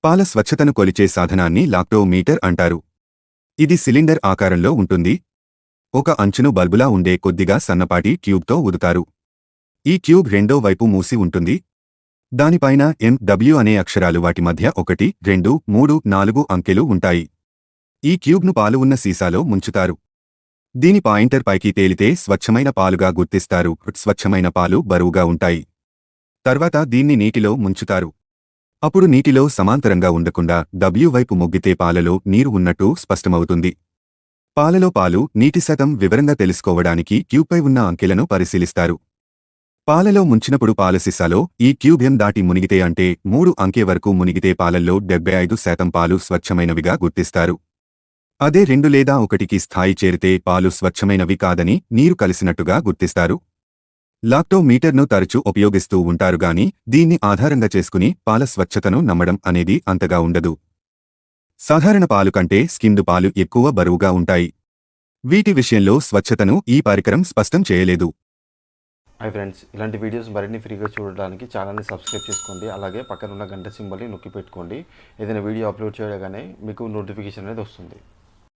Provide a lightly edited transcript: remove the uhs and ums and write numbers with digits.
పాల స్వచ్ఛతను కొలిచే సాధనాన్ని లాక్టోమీటర్ అంటారు. ఇది సిలిండర్ ఆకారంలో ఉంటుంది. ఒక అంచును బల్బులా ఉండే కొద్దిగా సన్నపాటి ట్యూబ్తో ఊదుతారు. ఈ ట్యూబ్ రెండో వైపు మూసి ఉంటుంది. దానిపైన MW అనే అక్షరాలు, వాటి మధ్య 1, 2, 3, 4 అంకెలు ఉంటాయి. ఈ ట్యూబ్ను పాలు ఉన్న సీసాలో ముంచుతారు. దీని పాయింటర్ పైకి తేలితే స్వచ్ఛమైన పాలుగా గుర్తిస్తారు. స్వచ్ఛమైన పాలు బరువుగా ఉంటాయి. తర్వాత దీన్ని నీటిలో ముంచుతారు. అప్పుడు నీటిలో సమాంతరంగా ఉండకుండా W వైపు మొగ్గితే పాలలో నీరు ఉన్నట్టు స్పష్టమవుతుంది. పాలలో పాలు, నీటి శాతం వివరంగా తెలుసుకోవడానికి ట్యూబ్పై ఉన్న అంకెలను పరిశీలిస్తారు. పాలలో ముంచినప్పుడు పాల సీసాలో ఈ ట్యూబ్ దాటి మునిగితే, అంటే 3 అంకె వరకు మునిగితే పాలల్లో 75% పాలు స్వచ్ఛమైనవిగా గుర్తిస్తారు. అదే 2 లేదా 1కి స్థాయి చేరితే పాలు స్వచ్ఛమైనవి కాదని, నీరు కలిసినట్టుగా గుర్తిస్తారు. లాక్టోమీటర్ను తరచూ ఉపయోగిస్తూ ఉంటారుగాని దీన్ని ఆధారంగా చేసుకుని పాల స్వచ్ఛతను నమ్మడం అనేది అంతగా ఉండదు. సాధారణ పాలు కంటే స్కిమ్డ్ పాలు ఎక్కువ బరువుగా ఉంటాయి. వీటి విషయంలో స్వచ్ఛతను ఈ పరికరం స్పష్టం చేయలేదు. హాయ్ ఫ్రెండ్స్, ఇలాంటి వీడియోస్ మరిన్ని ఫ్రీగా చూడడానికి ఛానల్ని సబ్స్క్రైబ్ చేసుకోండి. అలాగే పక్కన ఉన్న గంట సింబల్ని నొక్కి పెట్టుకోండి. ఏదైనా వీడియో అప్లోడ్ చేయగానే మీకు నోటిఫికేషన్ అనేది వస్తుంది.